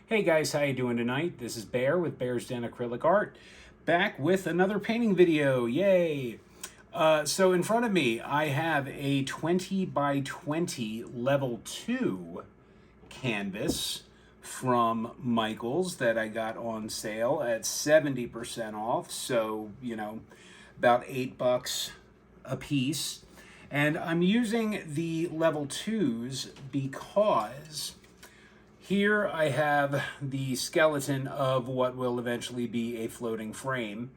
Hey guys, how you doing tonight? This is Bear with Bear's Den Acrylic Art, back with another painting video. Yay! So in front of me, I have a 20 by 20 level 2 canvas from Michaels that I got on sale at 70% off. So, you know, about $8 a piece. And I'm using the level 2s because here I have the skeleton of what will eventually be a floating frame.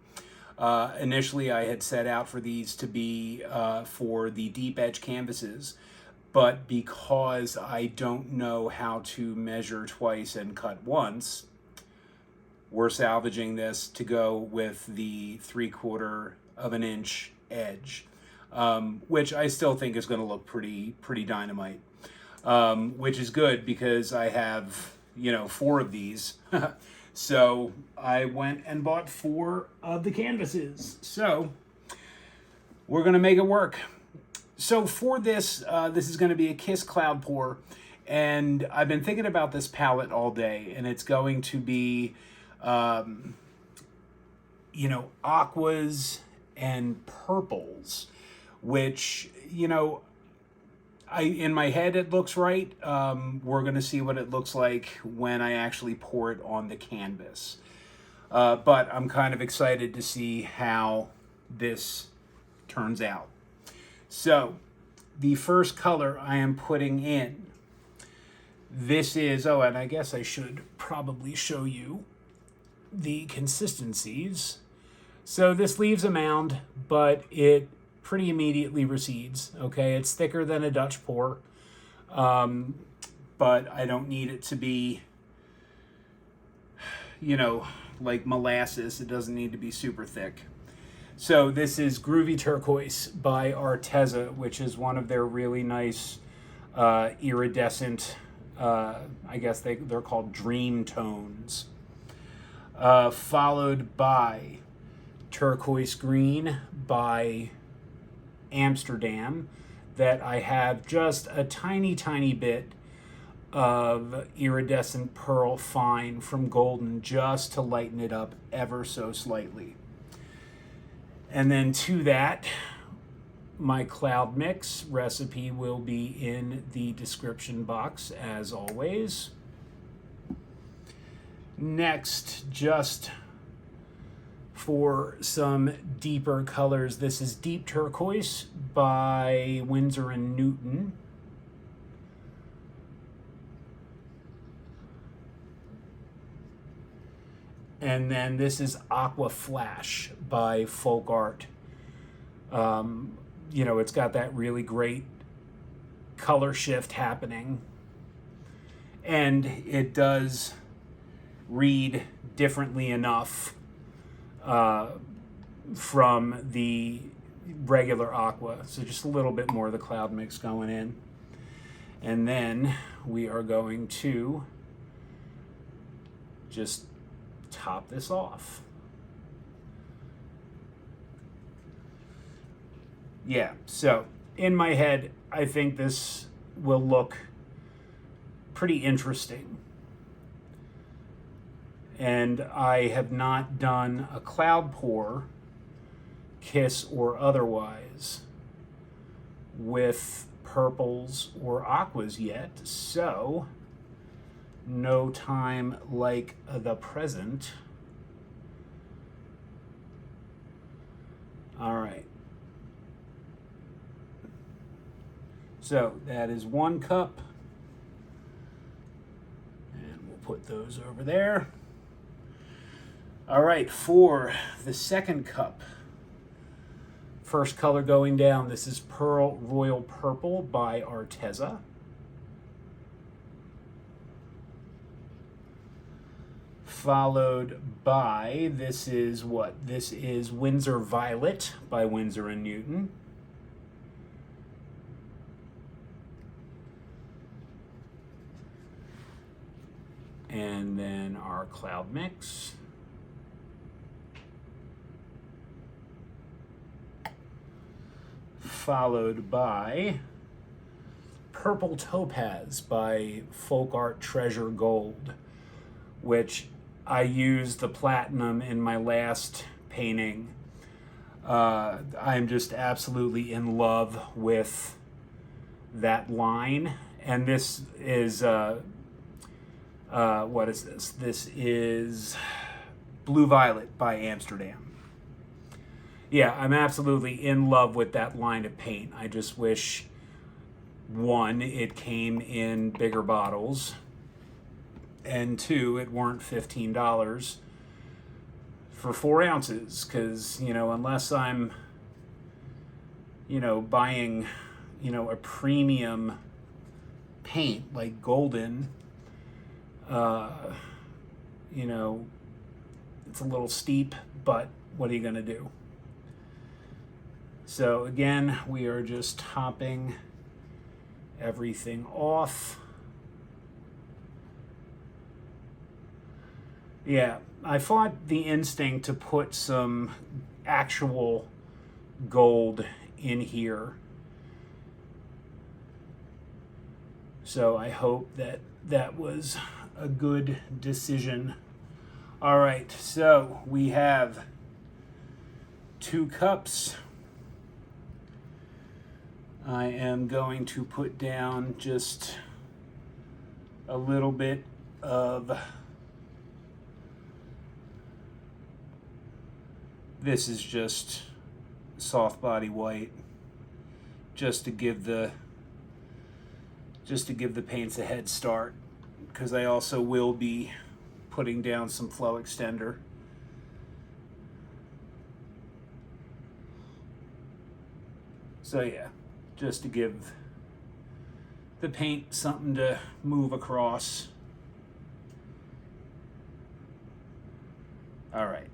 Initially I had set out for these to be for the deep edge canvases, but because I don't know how to measure twice and cut once, we're salvaging this to go with the 3/4 of an inch edge, which I still think is going to look pretty dynamite. Which is good because I have, you know, 4 of these. So I went and bought 4 of the canvases. So we're going to make it work. So for this, this is going to be a Kiss Cloud Pour. And I've been thinking about this palette all day. And it's going to be, you know, aquas and purples. Which, you know, in my head it looks right. We're going to see what it looks like when I actually pour it on the canvas. But I'm kind of excited to see how this turns out. So the first color I am putting in, this is, oh, and I guess I should probably show you the consistencies. So this leaves a mound, but it pretty immediately recedes. Okay, it's thicker than a Dutch pour, but I don't need it to be, you know, like molasses. It doesn't need to be super thick. So this is Groovy Turquoise by Arteza, which is one of their really nice iridescent, I guess they're called dream tones, followed by Turquoise Green by Amsterdam, that I have just a tiny bit of iridescent pearl fine from Golden just to lighten it up ever so slightly. And then to that, my cloud mix recipe will be in the description box as always. Next, just for some deeper colors, this is Deep Turquoise by Winsor and Newton. And then this is Aqua Flash by Folk Art. You know, it's got that really great color shift happening. And it does read differently enough from the regular Aqua. So just a little bit more of the cloud mix going in. And then we are going to just top this off. Yeah, so in my head, I think this will look pretty interesting. And I have not done a cloud pour, Kiss or otherwise, with purples or aquas yet, so no time like the present. All right. So that is 1 cup. And we'll put those over there. All right, for the second cup, first color going down, this is Pearl Royal Purple by Arteza. Followed by, this is what? This is Winsor Violet by Winsor and Newton. And then our cloud mix. Followed by Purple Topaz by Folk Art Treasure Gold. which I used the platinum in my last painting. I'm just absolutely in love with that line. And this is, what is this? This is Blue Violet by Amsterdam. Yeah, I'm absolutely in love with that line of paint. I just wish, one, it came in bigger bottles, and two, it weren't $15 for 4 ounces, because, you know, unless I'm, you know, buying, you know, a premium paint like golden, you know, it's a little steep, but what are you going to do? So again, we are just topping everything off. Yeah, I fought the instinct to put some actual gold in here. So I hope that that was a good decision. All right, so we have 2 cups. I am going to put down just a little bit of this is just soft body white, just to give the paints a head start, because I also will be putting down some flow extender. So yeah, just to give the paint something to move across. All right.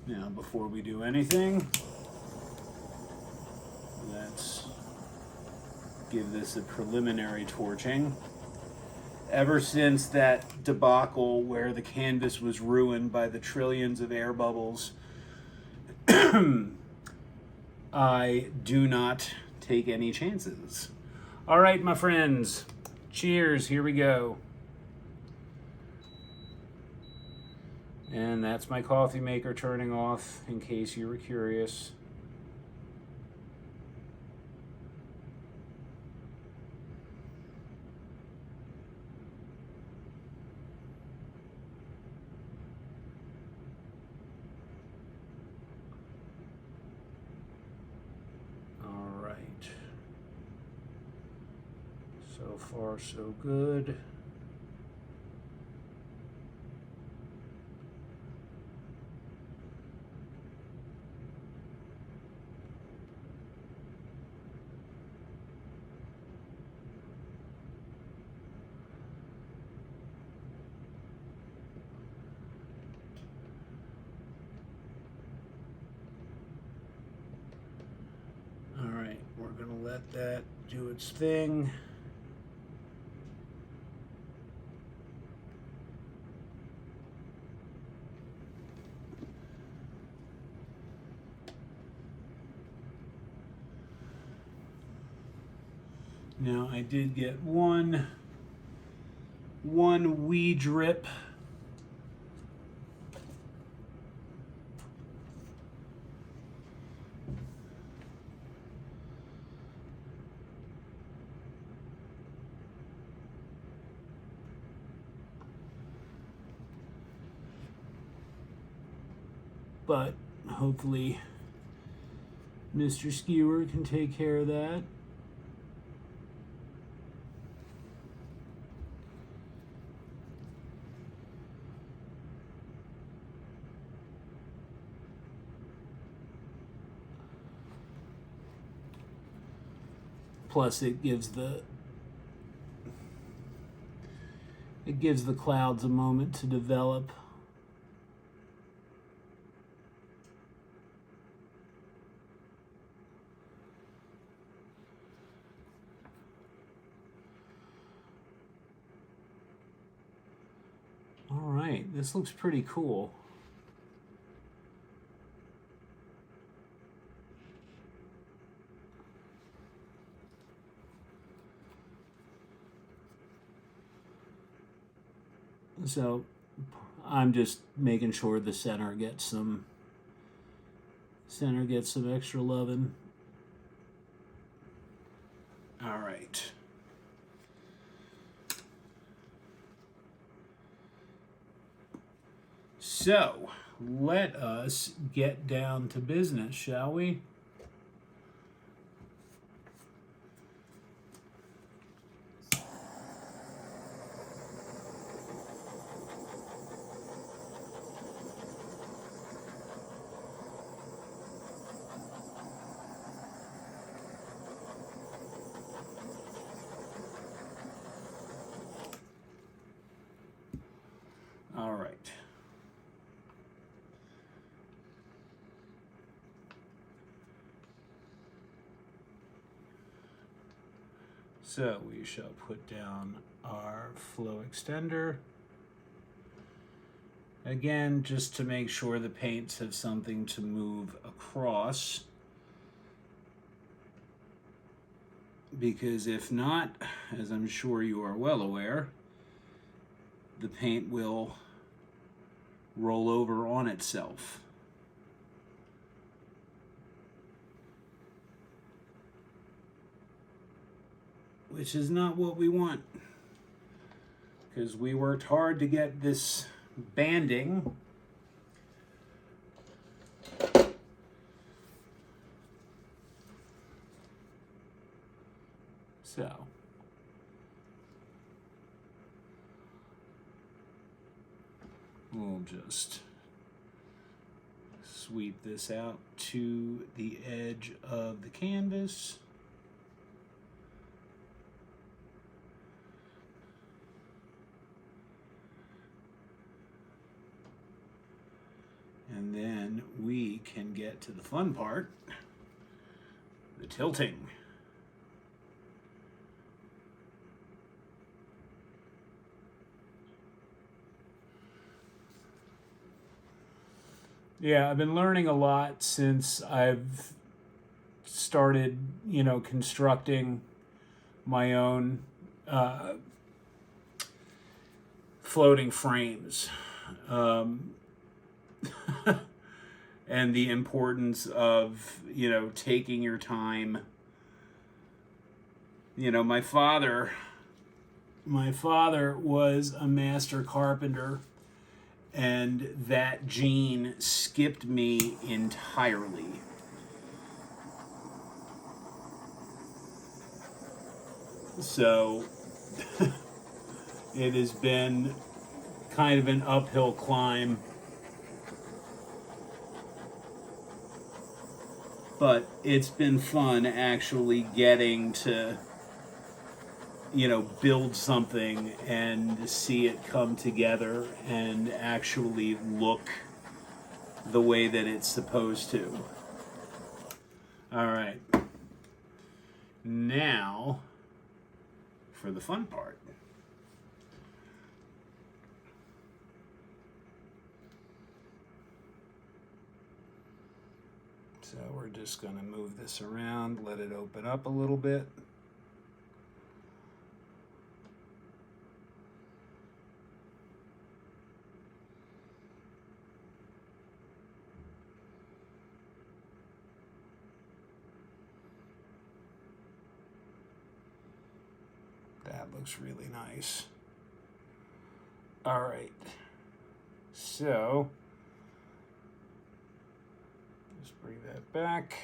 Now, before we do anything, let's give this a preliminary torching. Ever since that debacle where the canvas was ruined by the trillions of air bubbles, I do not take any chances. All right, my friends, cheers, here we go. And that's my coffee maker turning off, in case you were curious. All right. So far, so good. We're gonna let that do its thing. Now I did get one wee drip. But hopefully Mr. Skewer can take care of that. Plus it gives the clouds a moment to develop. All right, this looks pretty cool. So I'm just making sure the center gets some extra loving. All right. So let us get down to business, shall we? All right. So we shall put down our flow extender. Again, just to make sure the paints have something to move across. Because if not, as I'm sure you are well aware, the paint will roll over on itself. Which is not what we want, because we worked hard to get this banding. So we'll just sweep this out to the edge of the canvas. And then we can get to the fun part, the tilting. Yeah, I've been learning a lot since I've started, constructing my own floating frames. And the importance of, taking your time. My father was a master carpenter, and that gene skipped me entirely. So it has been kind of an uphill climb. But it's been fun actually getting to, build something and see it come together and actually look the way that it's supposed to. All right. Now for the fun part. So we're just going to move this around, let it open up a little bit. That looks really nice. All right. So bring that back.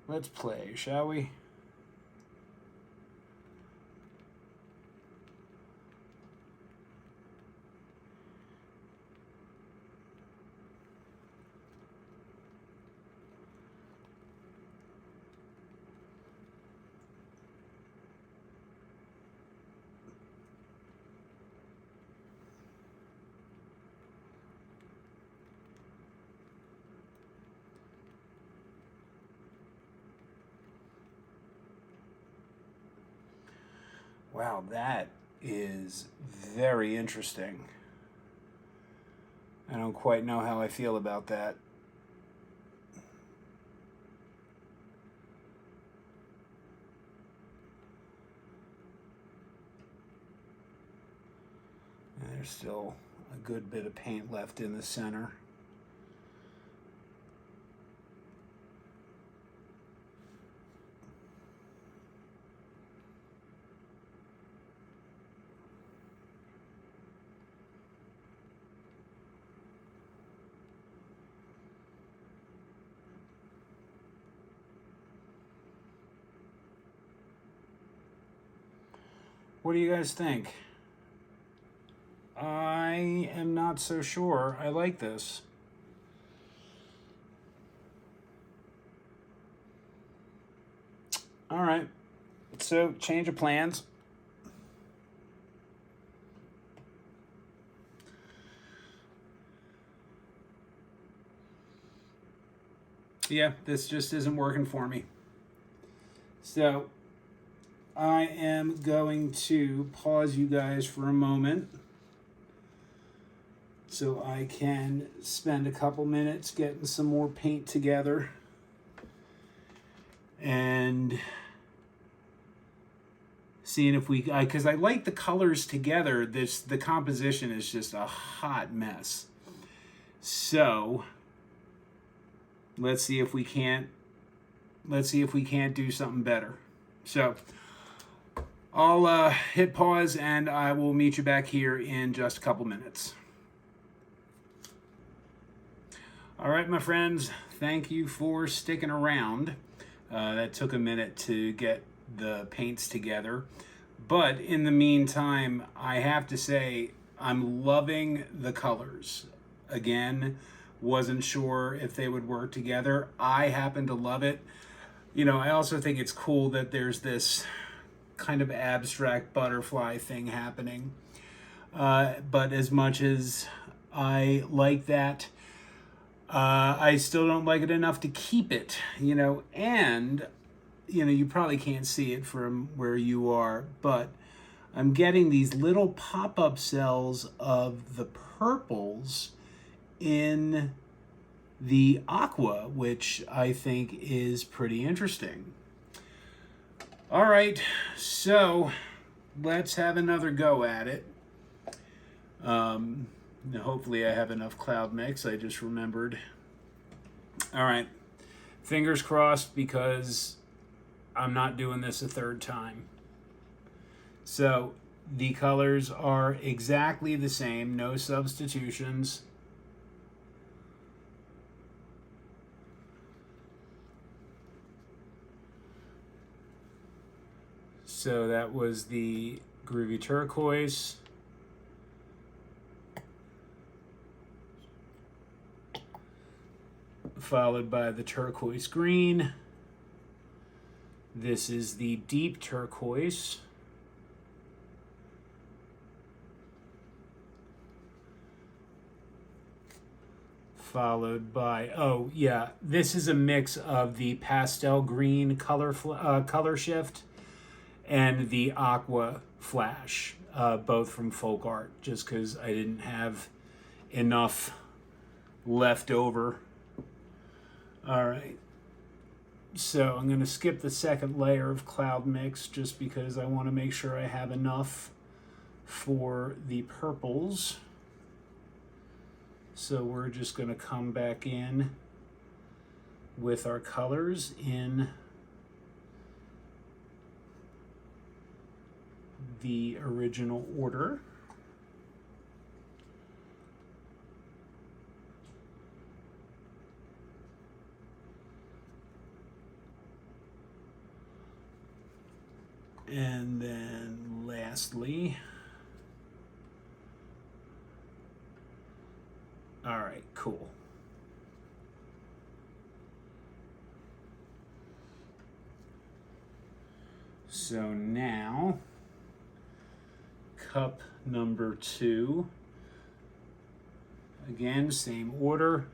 Let's play, shall we? Wow, that is very interesting. I don't quite know how I feel about that. There's still a good bit of paint left in the center. What do you guys think? I am not so sure. I like this. All right, so change of plans. Yeah, this just isn't working for me. So I am going to pause you guys for a moment so I can spend a couple minutes getting some more paint together and seeing if we, because I like the colors together. The composition is just a hot mess. So let's see if we can't do something better. So I'll hit pause and I will meet you back here in just a couple minutes. All right, my friends, thank you for sticking around. That took a minute to get the paints together. But in the meantime, I have to say, I'm loving the colors. Again, wasn't sure if they would work together. I happen to love it. You know, I also think it's cool that there's this kind of abstract butterfly thing happening. But as much as I like that, I still don't like it enough to keep it, you know, and, you know, you probably can't see it from where you are, but I'm getting these little pop-up cells of the purples in the Aqua, which I think is pretty interesting. All right, so let's have another go at it. Hopefully I have enough cloud mix. I just remembered. All right, fingers crossed, because I'm not doing this a third time. So the colors are exactly the same, no substitutions. So that was the Groovy Turquoise. Followed by the Turquoise Green. This is the Deep Turquoise. Followed by, oh yeah, this is a mix of the Pastel Green color shift and the Aqua Flash, both from Folk Art, just because I didn't have enough left over. All right, so I'm going to skip the second layer of cloud mix just because I want to make sure I have enough for the purples. So we're just going to come back in with our colors in the original order. And then lastly, all right, cool. So now, cup number 2. Again, same order.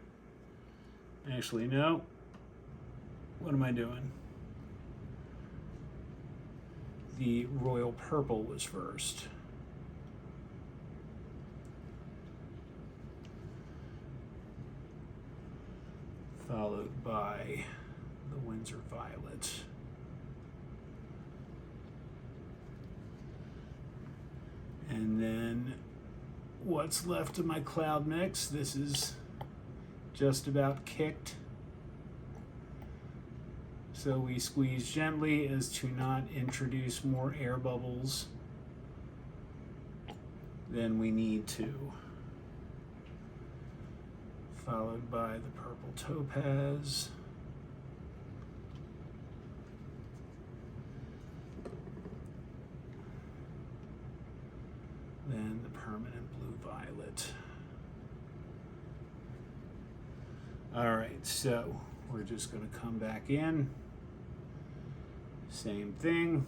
Actually, no. What am I doing? The Royal Purple was first. Followed by the Winsor Violet. And then what's left of my cloud mix. This is just about kicked. So we squeeze gently as to not introduce more air bubbles than we need to. Followed by the purple topaz. Then the permanent blue violet. All right, so we're just going to come back in. Same thing.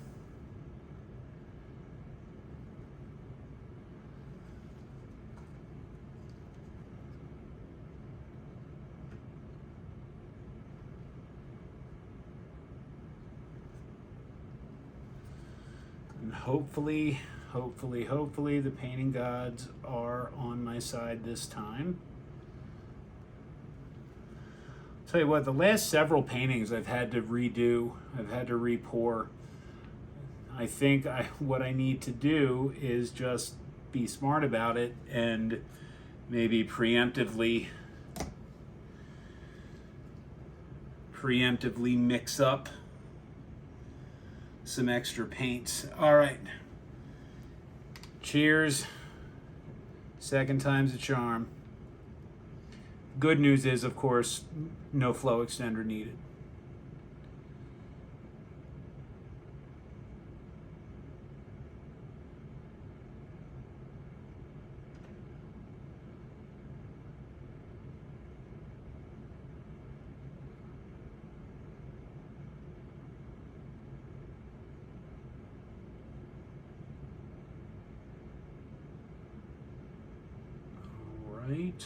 And hopefully the painting gods are on my side this time. Tell you what, the last several paintings I've had to redo, I've had to re-pour. I think what I need to do is just be smart about it and maybe preemptively mix up some extra paints. All right. Cheers. Second time's a charm. Good news is, of course, no flow extender needed. All right.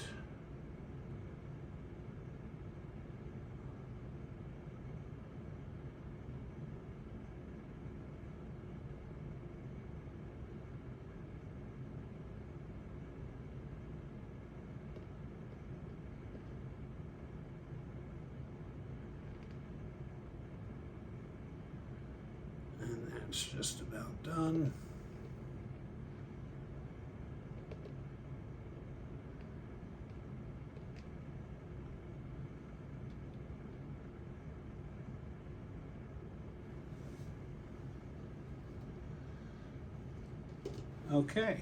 And that's just about done. Okay.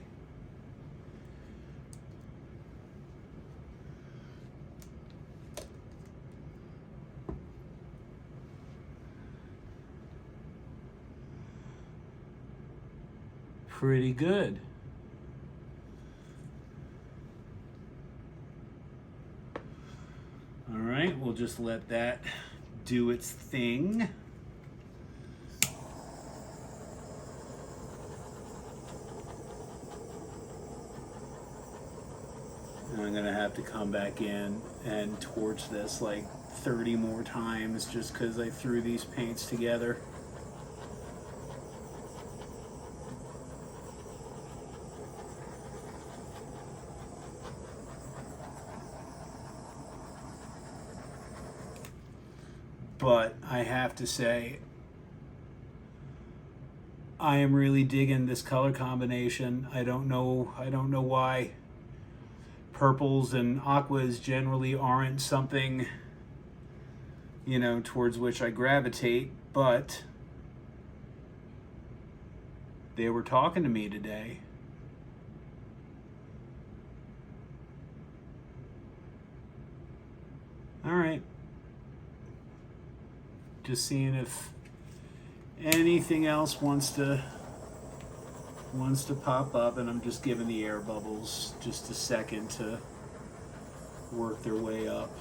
Pretty good. All right, we'll just let that do its thing. And I'm gonna have to come back in and torch this like 30 more times just because I threw these paints together. But I have to say, I am really digging this color combination. I don't know why purples and aquas generally aren't something, you know, towards which I gravitate, but they were talking to me today. All right. Just seeing if anything else wants to pop up, and I'm just giving the air bubbles just a second to work their way up.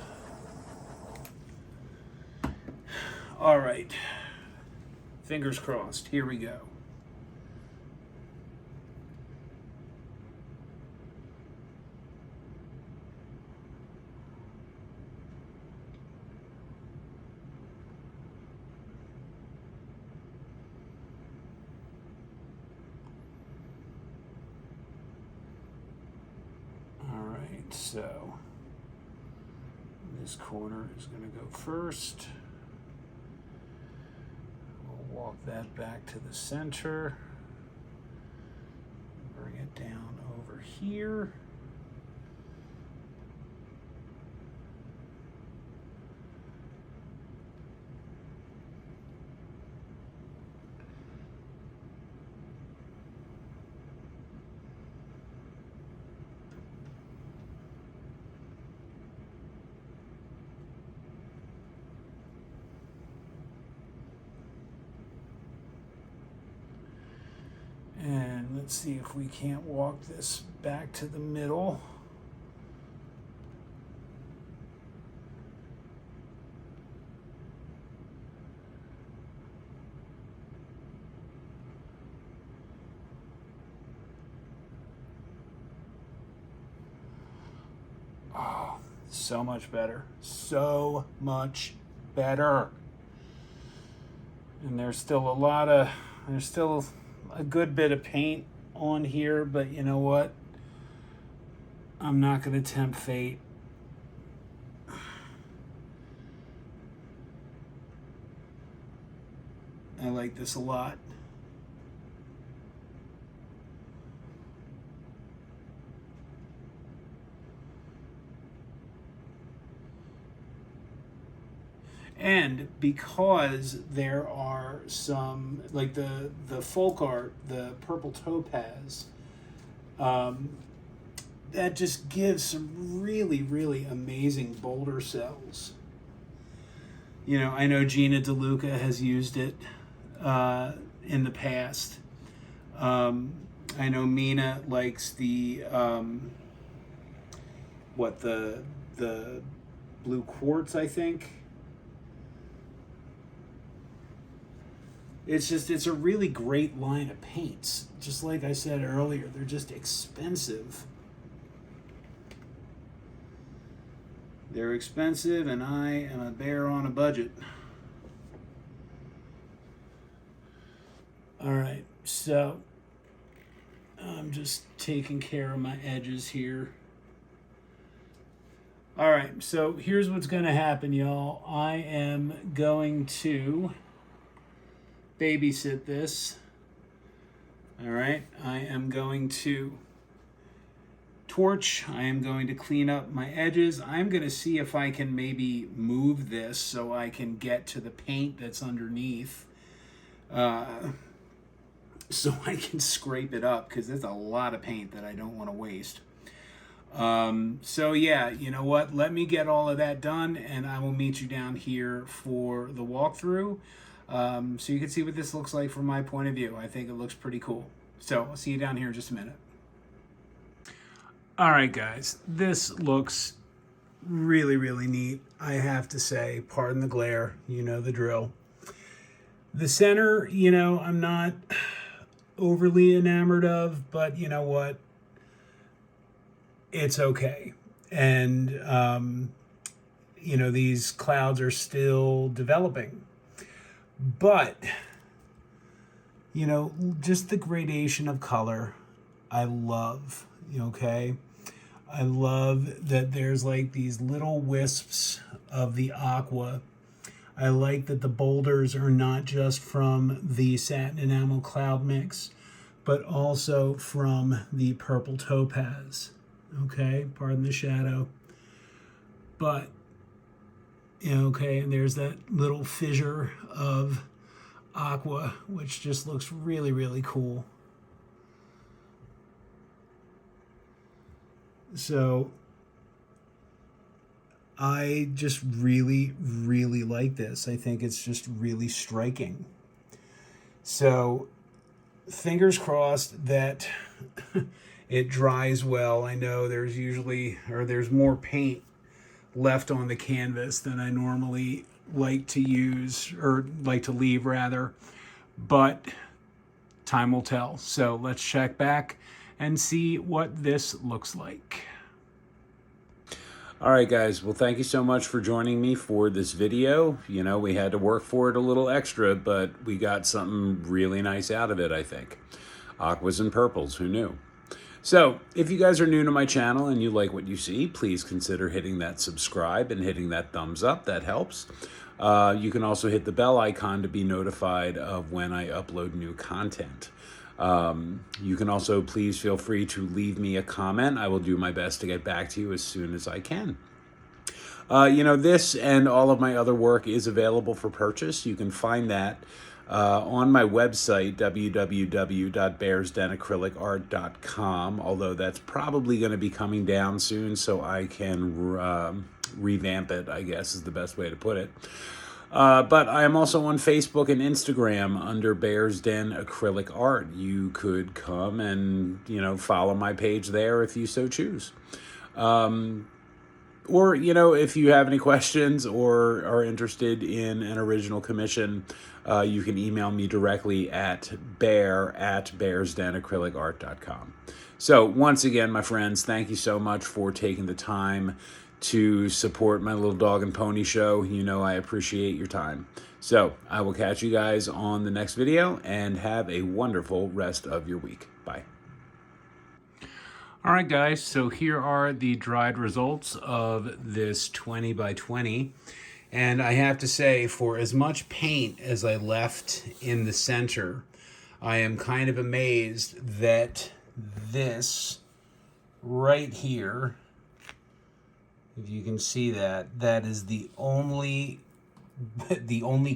All right, fingers crossed. Here we go. So this corner is going to go first. We'll walk that back to the center. Bring it down over here. And let's see if we can't walk this back to the middle. Oh, so much better. So much better. And there's still a good bit of paint on here, but you know what? I'm not going to tempt fate. I like this a lot. And because there are some, like the folk art, the purple topaz, that just gives some really, really amazing boulder cells. You know, I know Gina DeLuca has used it in the past. I know Mina likes the the blue quartz, I think. It's a really great line of paints. Just like I said earlier, they're just expensive. They're expensive, and I am a bear on a budget. All right, so I'm just taking care of my edges here. All right, so here's what's going to happen, y'all. I am going to babysit this. All right, I am going to torch. I am going to clean up my edges. I'm going to see if I can maybe move this so I can get to the paint that's underneath, so I can scrape it up, because there's a lot of paint that I don't want to waste. So yeah, you know what? Let me get all of that done, and I will meet you down here for the walkthrough. So you can see what this looks like from my point of view. I think it looks pretty cool. So I'll see you down here in just a minute. All right, guys, this looks really, really neat. I have to say, pardon the glare, you know the drill. The center, you know, I'm not overly enamored of, but you know what? It's okay. And, you know, these clouds are still developing. But, you know, just the gradation of color, I love, okay? I love that there's like these little wisps of the aqua. I like that the boulders are not just from the satin enamel cloud mix, but also from the purple topaz, okay? Pardon the shadow. But, okay, and there's that little fissure of aqua, which just looks really, really cool. So I just really, really like this. I think it's just really striking. So fingers crossed that it dries well. I know there's more paint left on the canvas than I normally like to use, or like to leave rather, but time will tell. So let's check back and see what this looks like. All right, guys. Well, thank you so much for joining me for this video. You know, we had to work for it a little extra, but we got something really nice out of it, I think. Aquas and purples, who knew? So, if you guys are new to my channel and you like what you see, please consider hitting that subscribe and hitting that thumbs up. That helps. You can also hit the bell icon to be notified of when I upload new content. You can also please feel free to leave me a comment. I will do my best to get back to you as soon as I can. This and all of my other work is available for purchase. You can find that on my website, www.bearsdenacrylicart.com, although that's probably going to be coming down soon, so I can revamp it, I guess is the best way to put it. But I am also on Facebook and Instagram under Bears Den Acrylic Art. You could come and, follow my page there if you so choose. Or, if you have any questions or are interested in an original commission, you can email me directly at bear@bearsdenacrylicart.com. So once again, my friends, thank you so much for taking the time to support my little dog and pony show. I appreciate your time. So I will catch you guys on the next video, and have a wonderful rest of your week. Bye. All right, guys, so here are the dried results of this 20 by 20. And I have to say, for as much paint as I left in the center, I am kind of amazed that this right here, if you can see that is the only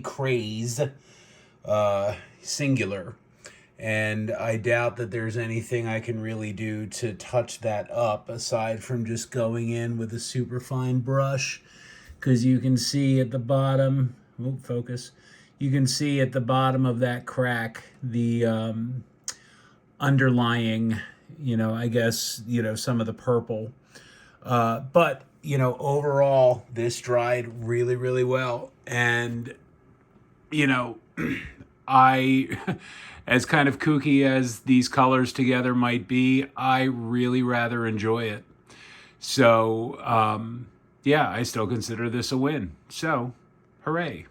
craze, singular. And I doubt that there's anything I can really do to touch that up aside from just going in with a super fine brush, because you can see at the bottom, focus, you can see at the bottom of that crack the underlying, I guess, some of the purple. But, overall, this dried really, really well. And, as kind of kooky as these colors together might be, I really rather enjoy it. So, I still consider this a win. So, hooray.